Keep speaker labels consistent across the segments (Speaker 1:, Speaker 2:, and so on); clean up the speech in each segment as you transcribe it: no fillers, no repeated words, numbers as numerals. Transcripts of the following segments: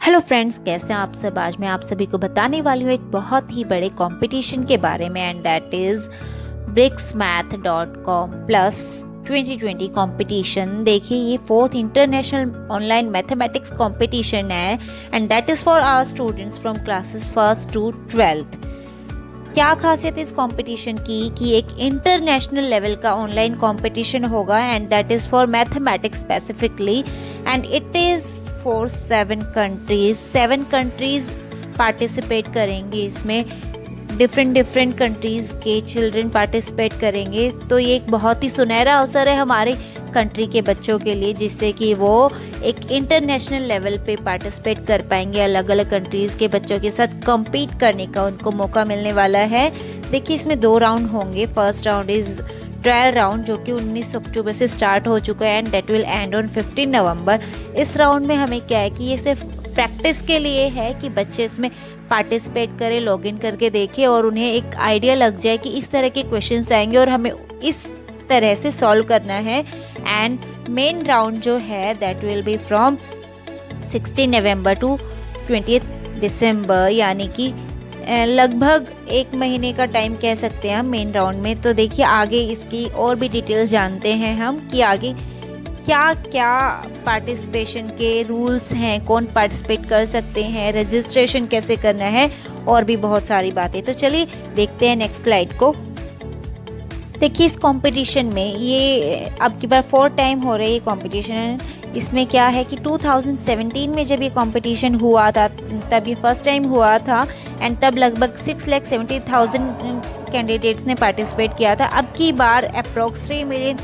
Speaker 1: Hello friends, कैसे हैं आप सब। आज मैं आप सभी को बताने वाली हूँ एक बहुत ही बड़े कंपटीशन के बारे में, and that is bricsmath.com plus 2020 competition. देखिए, ये fourth international online mathematics competition है and that is for our students from classes first to 12th। क्या खासियत इस कंपटीशन की कि एक इंटरनेशनल लेवल का ऑनलाइन कंपटीशन होगा and that is for mathematics specifically, and it is for 7 countries participate करेंगे। इसमें डिफरेंट कंट्रीज़ के चिल्ड्रन पार्टिसिपेट करेंगे। तो ये एक बहुत ही सुनहरा अवसर है हमारे कंट्री के बच्चों के लिए, जिससे कि वो एक इंटरनेशनल लेवल पे पार्टिसिपेट कर पाएंगे। अलग अलग कंट्रीज़ के बच्चों के साथ compete करने का उनको मौका मिलने वाला है। देखिए, इसमें 2 राउंड होंगे। First round is trial round, जो कि 19 अक्टूबर से स्टार्ट हो चुका है and that will and on 15 नवंबर। इस राउंड में हमें क्या है कि ये सिर्फ प्रैक्टिस के लिए है कि बच्चे इसमें पार्टिसिपेट करें, लॉगिन करके देखें और उन्हें एक आइडिया लग जाए कि इस तरह के क्वेश्चंस आएंगे और हमें इस तरह से सॉल्व करना है। एंड मेन राउंड जो है that will be from 16 November to 20 December, यानी कि लगभग 1 महीने का टाइम कह सकते हैं हम मेन राउंड में। तो देखिए, आगे इसकी और भी डिटेल्स जानते हैं हम कि आगे क्या क्या पार्टिसिपेशन के रूल्स हैं, कौन पार्टिसिपेट कर सकते हैं, रजिस्ट्रेशन कैसे करना है और भी बहुत सारी बातें। तो चलिए देखते हैं नेक्स्ट स्लाइड को। देखिए, इस कंपटीशन में ये अब की बार 4 टाइम हो रही है कंपटीशन। इसमें क्या है कि 2017 में जब ये कंपटीशन हुआ था तब ये फर्स्ट टाइम हुआ था एंड तब लगभग 6,70,000 कैंडिडेट्स ने पार्टिसिपेट किया था। अब की बार अप्रॉक्स 3 मिलियन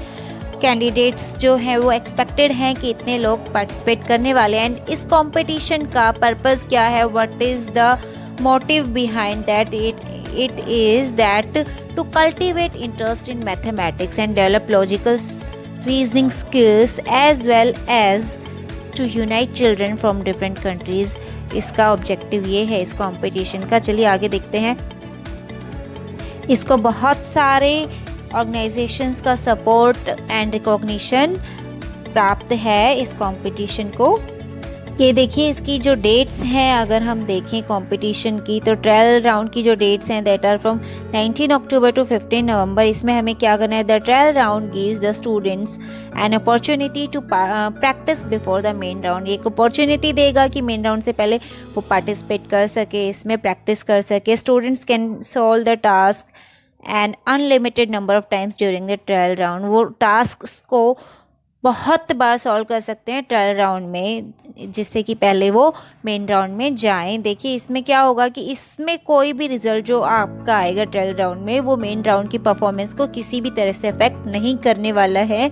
Speaker 1: कैंडिडेट्स जो हैं वो एक्सपेक्टेड हैं कि इतने लोग पार्टिसिपेट करने वाले हैं। एंड इस कंपटीशन का पर्पस क्या है, what is the motive behind that, it is that to cultivate interest in mathematics and develop logical reasoning skills as well as to unite children from different countries। इसका objective ये है इस competition का। चलिए आगे देखते हैं। इसको बहुत सारे ऑर्गेनाइजेशंस का सपोर्ट एंड रिकॉग्निशन प्राप्त है इस कंपटीशन को। ये देखिए, इसकी जो डेट्स हैं अगर हम देखें कंपटीशन की, तो ट्रायल राउंड की जो डेट्स हैं that are from 19 October to 15 November. इसमें हमें क्या करना है, the trial round gives the students an opportunity to practise before the main round. ये एक अपॉर्चुनिटी देगा कि मेन राउंड से पहले वो पार्टिसिपेट कर सके, इसमें प्रैक्टिस कर सके। Students can solve the task and unlimited number of times during the trial round. वो टास्क को बहुत बार सॉल्व कर सकते हैं ट्रायल राउंड में, जिससे कि पहले वो मेन राउंड में जाएं। देखिए, इसमें क्या होगा कि इसमें कोई भी रिजल्ट जो आपका आएगा ट्रायल राउंड में वो मेन राउंड की परफॉर्मेंस को किसी भी तरह से अफेक्ट नहीं करने वाला है।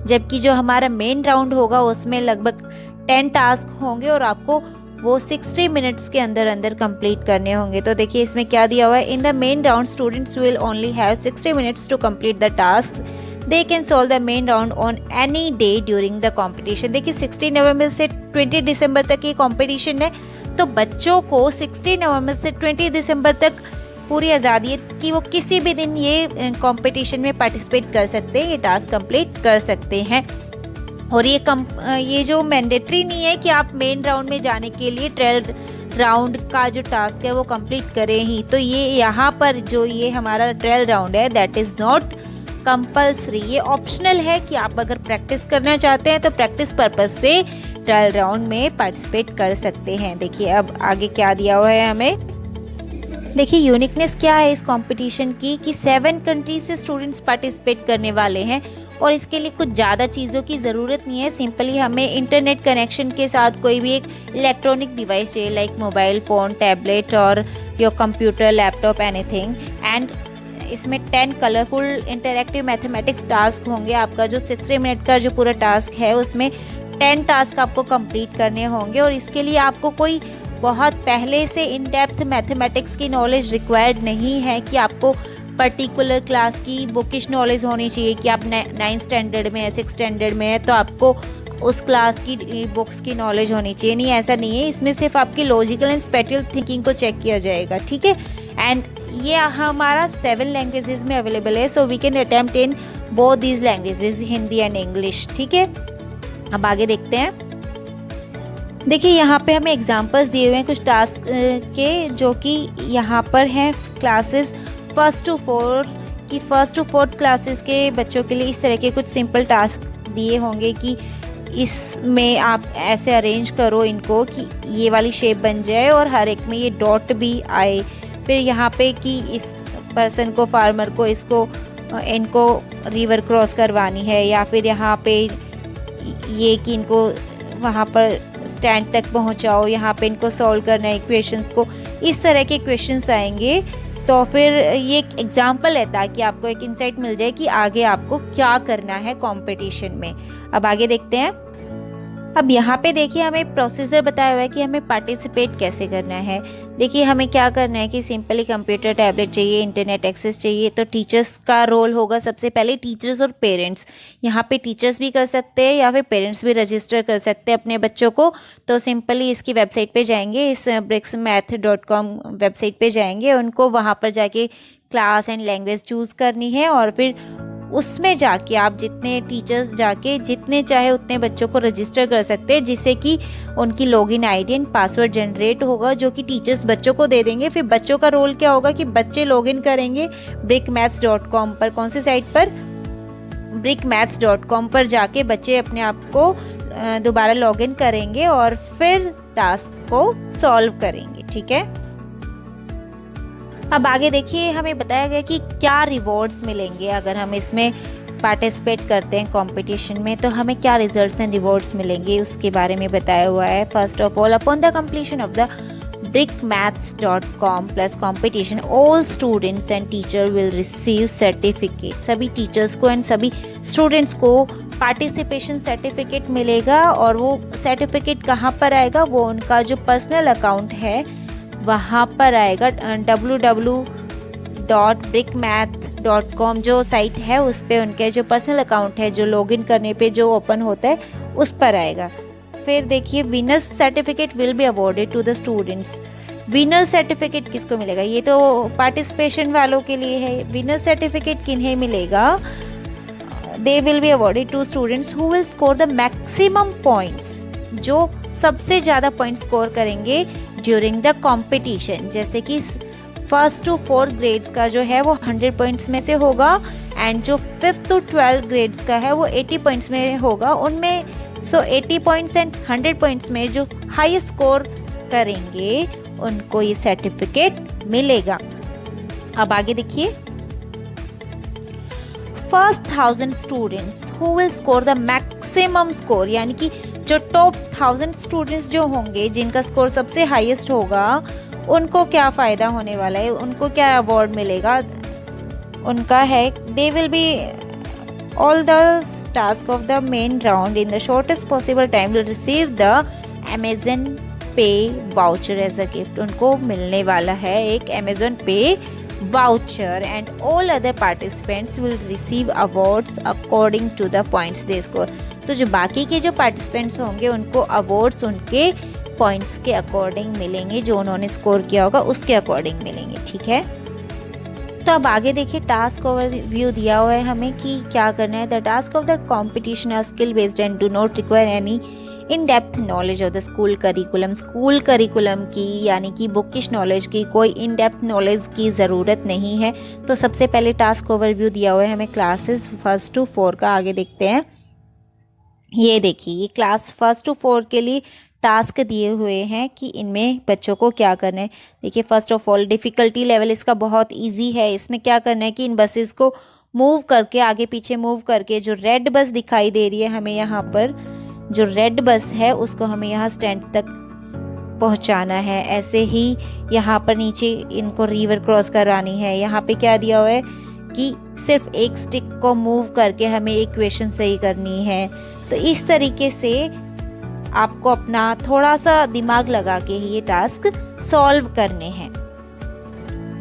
Speaker 1: जबकि जो हमारा मेन राउंड होगा उसमें लगभग 10 टास्क होंगे और आपको वो 60 मिनट्स के अंदर अंदर कंप्लीट करने होंगे। तो देखिए, इसमें क्या दिया हुआ है, in the main round students will only have 60 minutes to complete the task. They can solve the main round on any day during the competition। देखिए, 16 नवंबर से 20 दिसंबर तक ये कंपटीशन है, तो बच्चों को 16 नवंबर से 20 दिसंबर तक पूरी आज़ादी है कि वो किसी भी दिन ये कंपटीशन में पार्टिसिपेट कर सकते हैं, ये टास्क कंप्लीट कर सकते हैं। और ये जो मैंडेटरी नहीं है कि आप मेन राउंड में जाने के लिए ट्रायल राउंड का जो टास्क है वो कंप्लीट करें ही। तो ये यहाँ पर जो ये हमारा ट्रायल राउंड है दैट इज़ नॉट कंपल्सरी, ये ऑप्शनल है कि आप अगर प्रैक्टिस करना चाहते हैं तो प्रैक्टिस पर्पस से ट्रायल राउंड में पार्टिसिपेट कर सकते हैं। देखिए, अब आगे क्या दिया हुआ है हमें। देखिए, यूनिकनेस क्या है इस कंपटीशन की कि 7 कंट्रीज से स्टूडेंट्स पार्टिसिपेट करने वाले हैं और इसके लिए कुछ ज़्यादा चीज़ों की ज़रूरत नहीं है। सिंपली हमें इंटरनेट कनेक्शन के साथ कोई भी एक इलेक्ट्रॉनिक डिवाइस चाहिए, लाइक मोबाइल फ़ोन, टैबलेट और your computer, laptop, anything. And इसमें 10 कलरफुल इंटरैक्टिव मैथमेटिक्स टास्क होंगे। आपका जो 60 मिनट का जो पूरा टास्क है उसमें 10 टास्क आपको कंप्लीट करने होंगे और इसके लिए आपको कोई बहुत पहले से इन डेप्थ मैथमेटिक्स की नॉलेज रिक्वायर्ड नहीं है कि आपको पर्टिकुलर क्लास की बुकिश नॉलेज होनी चाहिए कि आप 9th स्टैंडर्ड में है, 6th स्टैंडर्ड में है तो आपको उस क्लास की बुक्स की नॉलेज होनी चाहिए। नहीं, ऐसा नहीं है। इसमें सिर्फ आपकी लॉजिकल एंड स्पेटियल थिंकिंग को चेक किया जाएगा, ठीक है। एंड ये हमारा 7 लैंग्वेजेस में अवेलेबल है, so we can attempt in both these languages, Hindi and English, ठीक है। अब आगे देखते हैं। देखिए यहाँ पे हमें एग्जांपल्स दिए हुए हैं कुछ टास्क के, जो कि यहाँ पर हैं classes first to fourth classes के बच्चों के लिए। इस तरह के कुछ सिंपल टास्क दिए होंगे कि इसमें आप ऐसे अरेंज करो इनको कि ये वाली शेप बन जाए और हर एक में ये डॉट भी आए। फिर यहाँ पे कि इस पर्सन को, फार्मर को, इनको रिवर क्रॉस करवानी है, या फिर यहाँ पे ये कि इनको वहाँ पर स्टैंड तक पहुँचाओ, यहाँ पे इनको सॉल्व करना है इक्वेशंस को। इस तरह के क्वेश्चंस आएंगे। तो फिर ये एक एग्जाम्पल है ताकि आपको एक इंसाइट मिल जाए कि आगे आपको क्या करना है कंपटीशन में। अब आगे देखते हैं। अब यहाँ पे देखिए हमें प्रोसीजर बताया हुआ है कि हमें पार्टिसिपेट कैसे करना है। देखिए हमें क्या करना है कि सिंपली कंप्यूटर, टैबलेट चाहिए, इंटरनेट एक्सेस चाहिए। तो टीचर्स का रोल होगा सबसे पहले, टीचर्स और पेरेंट्स। यहाँ पे टीचर्स भी कर सकते हैं या फिर पेरेंट्स भी रजिस्टर कर सकते हैं अपने बच्चों को। तो सिंपली इसकी वेबसाइट पे जाएंगे, इस bricsmath.com वेबसाइट पे जाएंगे, उनको वहाँ पर जाके क्लास एंड लैंग्वेज चूज़ करनी है और फिर उसमें जाके आप जितने टीचर्स जाके जितने चाहे उतने बच्चों को रजिस्टर कर सकते हैं, जिससे कि उनकी login ID and password generate होगा जो कि टीचर्स बच्चों को दे देंगे। फिर बच्चों का रोल क्या होगा कि बच्चे लॉगिन करेंगे bricsmath.com पर। कौन सी साइट पर? bricsmath.com पर जाके बच्चे अपने आप को दोबारा लॉगिन करेंगे और फिर टास्क को सॉल्व करेंगे। ठीक है। अब आगे देखिए हमें बताया गया कि क्या रिवॉर्ड्स मिलेंगे अगर हम इसमें पार्टिसिपेट करते हैं कंपटीशन में, तो हमें क्या रिजल्ट्स एंड रिवॉर्ड्स मिलेंगे उसके बारे में बताया हुआ है। First of all, upon the completion of the bricsmath.com plus competition, all students and teacher will receive certificate. सभी टीचर्स को एंड सभी स्टूडेंट्स को पार्टिसिपेशन सर्टिफिकेट मिलेगा। और वो सर्टिफिकेट कहाँ पर आएगा? वो उनका जो पर्सनल अकाउंट है वहाँ पर आएगा। www.bricsmath.com जो साइट है उस पर उनके जो पर्सनल अकाउंट है, जो लॉगिन करने पे जो ओपन होता है, उस पर आएगा। फिर देखिए winners certificate will be awarded to the students. Winner certificate किसको मिलेगा? ये तो पार्टिसिपेशन वालों के लिए है। विनर सर्टिफिकेट किन्हें मिलेगा? They will be awarded to students who will score the maximum points, जो सबसे ज़्यादा पॉइंट स्कोर करेंगे ड्यूरिंग द कंपटीशन। जैसे कि फर्स्ट टू फोर्थ ग्रेड्स का जो है वो 100 पॉइंट्स में से होगा एंड जो 5th टू 12 ग्रेड्स का है वो 80 पॉइंट्स में होगा। उनमें 80 पॉइंट्स एंड 100 पॉइंट्स में जो हाई स्कोर करेंगे उनको ये सर्टिफिकेट मिलेगा। अब आगे देखिए, first 1000 students who will score the maximum score, यानी कि जो टॉप 1000 स्टूडेंट्स जो होंगे जिनका स्कोर सबसे हाईएस्ट होगा, उनको क्या फ़ायदा होने वाला है, उनको क्या अवार्ड मिलेगा? उनका है they will be all the task of the main round in the shortest possible time will receive the Amazon Pay voucher as a gift. उनको मिलने वाला है एक Amazon Pay voucher and all other participants will receive awards according to the points they score. तो जो बाकी के जो पार्टिसिपेंट्स होंगे उनको अवार्ड्स उनके पॉइंट्स के अकॉर्डिंग मिलेंगे, जो उन्होंने स्कोर किया होगा उसके अकॉर्डिंग मिलेंगे। ठीक है। तो अब आगे देखिए, टास्क ओवरव्यू दिया हुआ है हमें कि क्या करना है। The task of the competition are skill based and do not require any in depth knowledge of the school curriculum. School curriculum की यानी कि बुकिश नॉलेज की कोई इन डेप्थ नॉलेज की ज़रूरत नहीं है। तो सबसे पहले टास्क ओवरव्यू दिया हुआ है हमें क्लासेस 1 to 4 का। आगे देखते हैं। ये देखिए, ये क्लास 1 to 4 के लिए टास्क दिए हुए हैं कि इनमें बच्चों को क्या करना है। देखिए, first of all difficulty level इसका बहुत इजी है। इसमें क्या करना है कि इन बसेस को मूव करके, आगे पीछे मूव करके, जो रेड बस दिखाई दे रही है हमें यहाँ पर, जो रेड बस है उसको हमें यहाँ स्टैंड तक पहुँचाना है। ऐसे ही यहाँ पर नीचे इनको रिवर क्रॉस करानी है। यहाँ पे क्या दिया हुआ है कि सिर्फ एक स्टिक को मूव करके हमें इक्वेशन सही करनी है। तो इस तरीके से आपको अपना थोड़ा सा दिमाग लगा के ही ये टास्क सॉल्व करने हैं।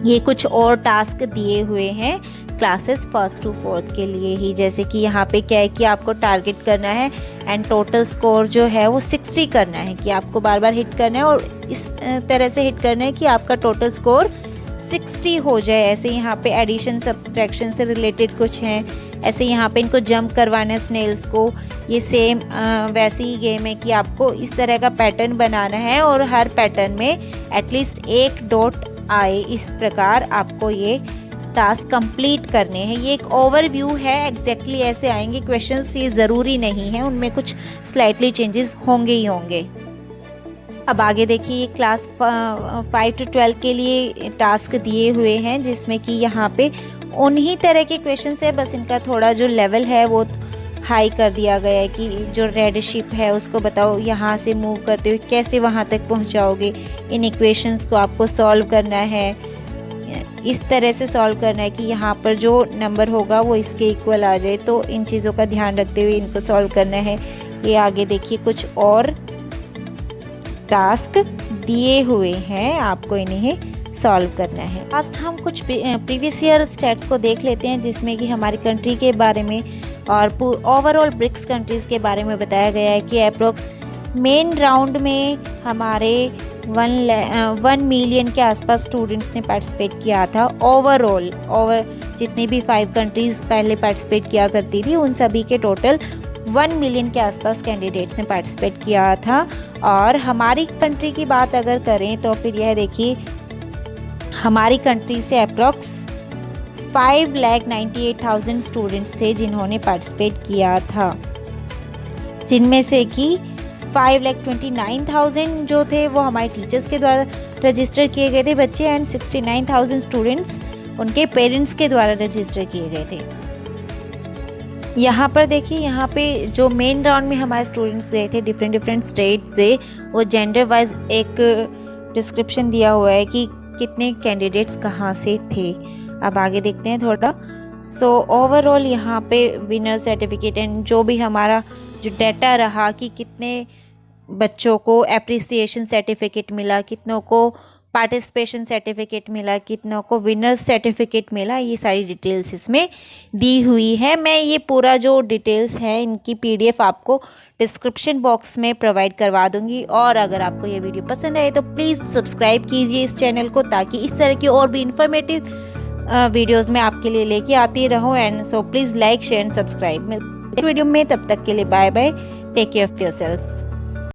Speaker 1: ये कुछ और टास्क दिए हुए हैं क्लासेस 1 to 4 के लिए ही। जैसे कि यहाँ पे क्या है कि आपको टारगेट करना है एंड टोटल स्कोर जो है वो 60 करना है, कि आपको बार बार हिट करना है और इस तरह से हिट करना है कि आपका टोटल स्कोर 60 हो जाए। ऐसे यहाँ पे एडिशन सब्ट्रैक्शन से रिलेटेड कुछ हैं ऐसे यहाँ पे इनको जंप करवाना है स्नेल्स को। ये सेम वैसी ही गेम है कि आपको इस तरह का पैटर्न बनाना है और हर पैटर्न में एटलीस्ट एक डॉट आए, इस प्रकार आपको ये टास्क कंप्लीट करने हैं। ये एक ओवरव्यू है, एग्जैक्टली ऐसे आएंगे क्वेश्चंस, ये ज़रूरी नहीं है, उनमें कुछ स्लाइटली चेंजेस होंगे ही होंगे। अब आगे देखिए, ये क्लास 5 to 12 के लिए टास्क दिए हुए हैं, जिसमें कि यहाँ पे उन्हीं तरह के क्वेश्चंस है, बस इनका थोड़ा जो लेवल है वो हाई कर दिया गया है कि जो रेड शिप है उसको बताओ यहाँ से मूव करते हुए कैसे वहाँ तक पहुँचाओगे, इन इक्वेशंस को आपको सॉल्व करना है, इस तरह से सॉल्व करना है कि यहाँ पर जो नंबर होगा वो इसके इक्वल आ जाए। तो इन चीज़ों का ध्यान रखते हुए इनको सॉल्व करना है। ये आगे देखिए कुछ और टास्क दिए हुए हैं, आपको इन्हें सॉल्व करना है। लास्ट हम कुछ प्रीवियस ईयर स्टैट्स को देख लेते हैं, जिसमें कि हमारी कंट्री के बारे में और ओवरऑल ब्रिक्स कंट्रीज़ के बारे में बताया गया है कि अप्रोक्स मेन राउंड में हमारे 1 मिलियन के आसपास स्टूडेंट्स ने पार्टिसिपेट किया था। ओवरऑल जितनी भी 5 कंट्रीज़ पहले पार्टिसिपेट किया करती थी उन सभी के टोटल 1 मिलियन के आसपास कैंडिडेट्स ने पार्टिसिपेट किया था। और हमारी कंट्री की बात अगर करें तो फिर यह देखिए, हमारी कंट्री से अप्रॉक्स 5,98,000 स्टूडेंट्स थे जिन्होंने पार्टिसिपेट किया था, जिनमें से कि 5,29,000 जो थे वो हमारे टीचर्स के द्वारा रजिस्टर किए गए थे बच्चे, एंड 69,000 स्टूडेंट्स उनके पेरेंट्स के द्वारा रजिस्टर किए गए थे। यहाँ पर देखिए, यहाँ पे जो मेन राउंड में हमारे स्टूडेंट्स गए थे डिफरेंट स्टेट से, वो जेंडर वाइज एक डिस्क्रिप्शन दिया हुआ है कि कितने कैंडिडेट्स कहाँ से थे। अब आगे देखते हैं थोड़ा। सो ओवरऑल यहाँ पे विनर सर्टिफिकेट एंड जो भी हमारा जो डाटा रहा कि कितने बच्चों को एप्रिसिएशन सर्टिफिकेट मिला, कितनों को पार्टिसिपेशन सर्टिफिकेट मिला, कितनों को विनर्स सर्टिफिकेट मिला, ये सारी डिटेल्स इसमें दी हुई है। मैं ये पूरा जो डिटेल्स है इनकी PDF आपको डिस्क्रिप्शन बॉक्स में प्रोवाइड करवा दूंगी। और अगर आपको ये वीडियो पसंद आए तो प्लीज़ सब्सक्राइब कीजिए इस चैनल को, ताकि इस तरह की और भी इंफॉर्मेटिव वीडियोज़ मैं आपके लिए लेके आती रहूँ। And so please like share and subscribe. Video में तब तक के लिए bye bye, take care of yourself.